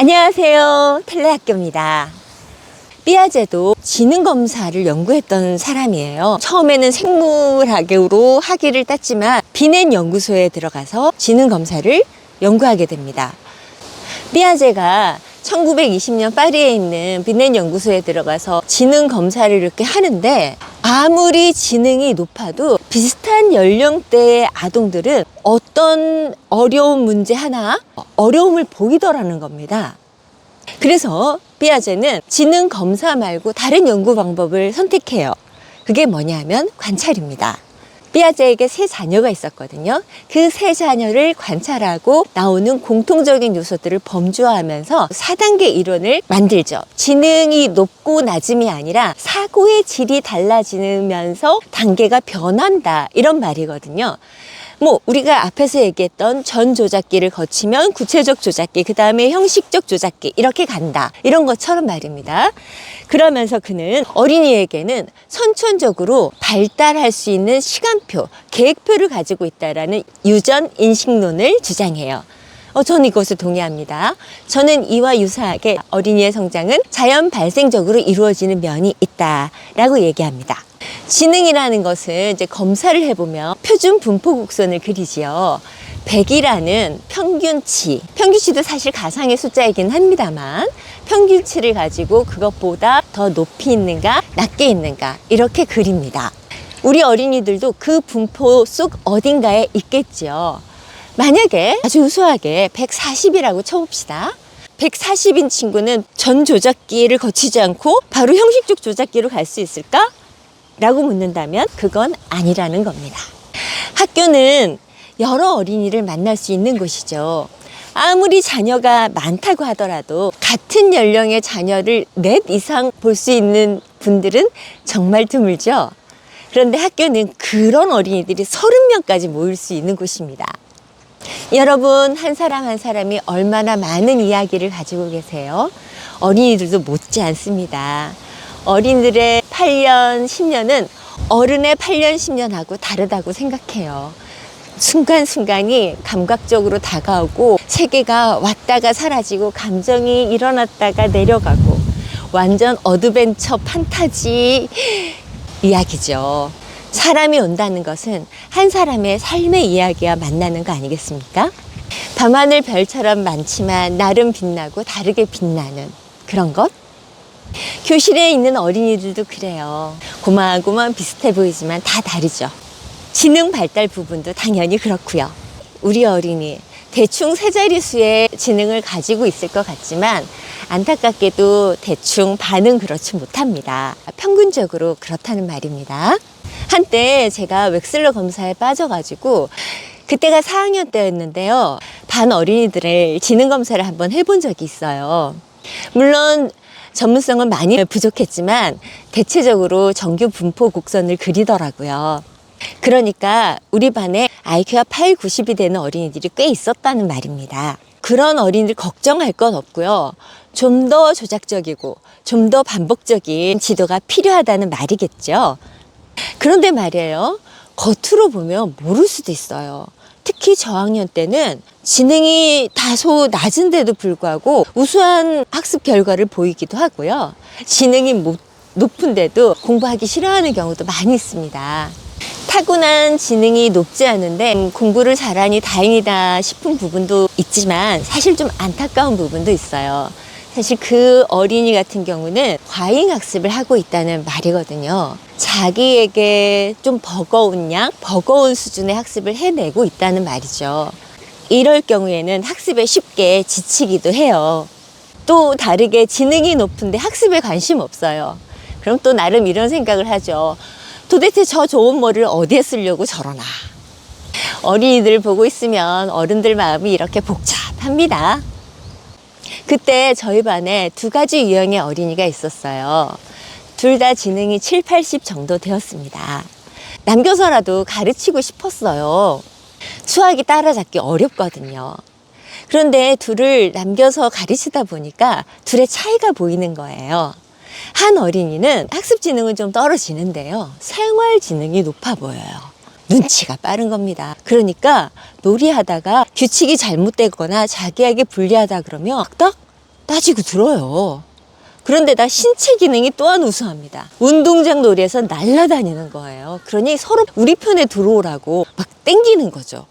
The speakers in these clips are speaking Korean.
안녕하세요. 텔레학교입니다. 삐아제도 지능검사를 연구했던 사람이에요. 처음에는 생물학으로 학위를 땄지만 비넨 연구소에 들어가서 지능검사를 연구하게 됩니다. 삐아제가 1920년 파리에 있는 비넨 연구소에 들어가서 지능검사를 이렇게 하는데, 아무리 지능이 높아도 비슷한 연령대의 아동들은 어떤 어려운 문제 하나 어려움을 보이더라는 겁니다. 그래서 삐아제는 지능 검사 말고 다른 연구 방법을 선택해요. 그게 뭐냐면 관찰입니다. 삐아제에게 3자녀가 있었거든요. 그 3자녀를 관찰하고 나오는 공통적인 요소들을 범주화하면서 4단계 이론을 만들죠. 지능이 높고 낮음이 아니라 사고의 질이 달라지면서 단계가 변한다, 이런 말이거든요. 우리가 앞에서 얘기했던 전 조작기를 거치면 구체적 조작기, 그 다음에 형식적 조작기, 이렇게 간다, 이런 것처럼 말입니다. 그러면서 그는 어린이에게는 선천적으로 발달할 수 있는 시간표, 계획표를 가지고 있다라는 유전 인식론을 주장해요. 저는 이것을 동의합니다. 저는 이와 유사하게 어린이의 성장은 자연 발생적으로 이루어지는 면이 있다라고 얘기합니다. 지능이라는 것은 이제 검사를 해보면 표준 분포 곡선을 그리지요. 100이라는 평균치도 사실 가상의 숫자이긴 합니다만, 평균치를 가지고 그것보다 더 높이 있는가 낮게 있는가 이렇게 그립니다. 우리 어린이들도 그 분포 속 어딘가에 있겠죠. 만약에 아주 우수하게 140이라고 쳐봅시다. 140인 친구는 전 조작기를 거치지 않고 바로 형식적 조작기로 갈 수 있을까? 라고 묻는다면 그건 아니라는 겁니다. 학교는 여러 어린이를 만날 수 있는 곳이죠. 아무리 자녀가 많다고 하더라도 같은 연령의 자녀를 넷 이상 볼 수 있는 분들은 정말 드물죠. 그런데 학교는 그런 어린이들이 30명까지 모일 수 있는 곳입니다. 여러분, 한 사람 한 사람이 얼마나 많은 이야기를 가지고 계세요? 어린이들도 못지 않습니다. 어린이들의 8년, 10년은 어른의 8년, 10년하고 다르다고 생각해요. 순간순간이 감각적으로 다가오고, 세계가 왔다가 사라지고, 감정이 일어났다가 내려가고, 완전 어드벤처 판타지 이야기죠. 사람이 온다는 것은 한 사람의 삶의 이야기와 만나는 거 아니겠습니까? 밤하늘 별처럼 많지만 나름 빛나고 다르게 빛나는 그런 것? 교실에 있는 어린이들도 그래요. 고만고만 비슷해 보이지만 다 다르죠. 지능 발달 부분도 당연히 그렇고요. 우리 어린이 대충 3자릿수의 지능을 가지고 있을 것 같지만 안타깝게도 대충 반은 그렇지 못합니다. 평균적으로 그렇다는 말입니다. 한때 제가 웩슬러 검사에 빠져가지고, 그때가 4학년 때였는데요. 반 어린이들의 지능 검사를 한번 해본 적이 있어요. 물론 전문성은 많이 부족했지만 대체적으로 정규 분포 곡선을 그리더라고요. 그러니까 우리 반에 IQ가 8, 90이 되는 어린이들이 꽤 있었다는 말입니다. 그런 어린이들 걱정할 건 없고요. 좀 더 조작적이고 좀 더 반복적인 지도가 필요하다는 말이겠죠. 그런데 말이에요, 겉으로 보면 모를 수도 있어요. 특히 저학년 때는 지능이 다소 낮은데도 불구하고 우수한 학습 결과를 보이기도 하고요. 지능이 높은데도 공부하기 싫어하는 경우도 많이 있습니다. 타고난 지능이 높지 않은데 공부를 잘하니 다행이다 싶은 부분도 있지만, 사실 좀 안타까운 부분도 있어요. 사실 그 어린이 같은 경우는 과잉 학습을 하고 있다는 말이거든요. 자기에게 좀 버거운 수준의 학습을 해내고 있다는 말이죠. 이럴 경우에는 학습에 쉽게 지치기도 해요. 또 다르게 지능이 높은데 학습에 관심 없어요. 그럼 또 나름 이런 생각을 하죠. 도대체 저 좋은 머리를 어디에 쓰려고 저러나. 어린이들 보고 있으면 어른들 마음이 이렇게 복잡합니다. 그때 저희 반에 2가지 유형의 어린이가 있었어요. 둘 다 지능이 7, 80 정도 되었습니다. 남겨서라도 가르치고 싶었어요. 수학이 따라잡기 어렵거든요. 그런데 둘을 남겨서 가르치다 보니까 둘의 차이가 보이는 거예요. 한 어린이는 학습 지능은 좀 떨어지는데요, 생활 지능이 높아 보여요. 눈치가 빠른 겁니다. 그러니까 놀이하다가 규칙이 잘못되거나 자기에게 불리하다 그러면 딱 따지고 들어요. 그런데다 신체 기능이 또한 우수합니다. 운동장 놀이에서 날아다니는 거예요. 그러니 서로 우리 편에 들어오라고 막 땡기는 거죠.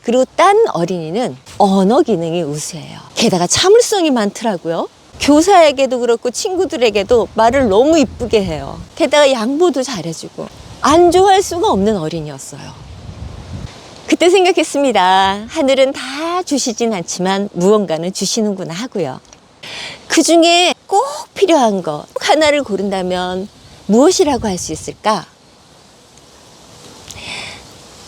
그리고 딴 어린이는 언어 기능이 우수해요. 게다가 참을성이 많더라고요. 교사에게도 그렇고 친구들에게도 말을 너무 이쁘게 해요. 게다가 양보도 잘해주고 안 좋아할 수가 없는 어린이였어요. 그때 생각했습니다. 하늘은 다 주시진 않지만 무언가는 주시는구나 하고요. 그 중에 꼭 필요한 것 하나를 고른다면 무엇이라고 할 수 있을까?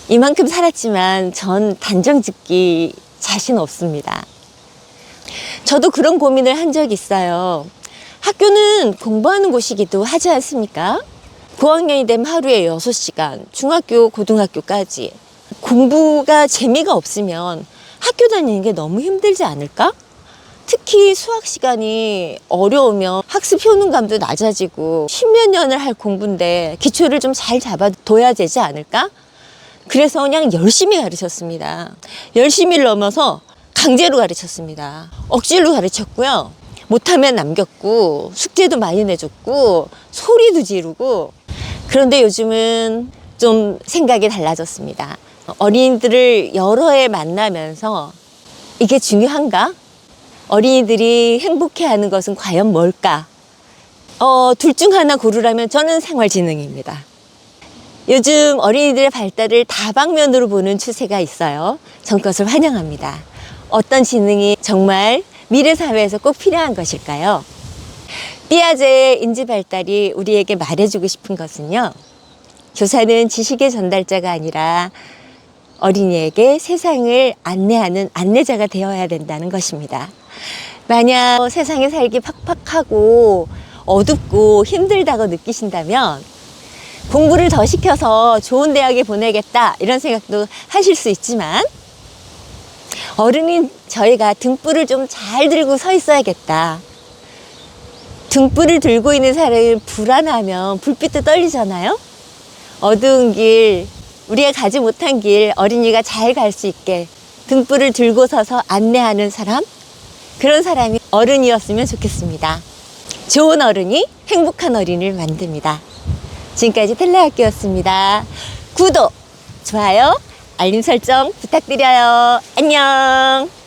이만큼 살았지만 전 단정 짓기 자신 없습니다. 저도 그런 고민을 한 적이 있어요. 학교는 공부하는 곳이기도 하지 않습니까? 고학년이 되면 하루에 6시간, 중학교, 고등학교까지. 공부가 재미가 없으면 학교 다니는 게 너무 힘들지 않을까? 특히 수학 시간이 어려우면 학습 효능감도 낮아지고 십몇 년을 할 공부인데 기초를 좀 잘 잡아둬야 되지 않을까? 그래서 그냥 열심히 가르쳤습니다. 열심히를 넘어서 강제로 가르쳤습니다. 억지로 가르쳤고요. 못하면 남겼고 숙제도 많이 내줬고 소리도 지르고. 그런데 요즘은 좀 생각이 달라졌습니다. 어린이들을 여러 해 만나면서 이게 중요한가? 어린이들이 행복해하는 것은 과연 뭘까? 둘 중 하나 고르라면 저는 생활지능입니다. 요즘 어린이들의 발달을 다방면으로 보는 추세가 있어요. 전 그것을 환영합니다. 어떤 지능이 정말 미래 사회에서 꼭 필요한 것일까요? 삐아제의 인지 발달이 우리에게 말해주고 싶은 것은요. 교사는 지식의 전달자가 아니라 어린이에게 세상을 안내하는 안내자가 되어야 된다는 것입니다. 만약 세상에 살기 팍팍하고 어둡고 힘들다고 느끼신다면 공부를 더 시켜서 좋은 대학에 보내겠다 이런 생각도 하실 수 있지만 어른인 저희가 등불을 좀 잘 들고 서 있어야겠다. 등불을 들고 있는 사람이 불안하면 불빛도 떨리잖아요. 어두운 길, 우리가 가지 못한 길 어린이가 잘 갈 수 있게 등불을 들고 서서 안내하는 사람, 그런 사람이 어른이었으면 좋겠습니다. 좋은 어른이 행복한 어린이를 만듭니다. 지금까지 텔레학교였습니다. 구독, 좋아요, 알림 설정 부탁드려요. 안녕.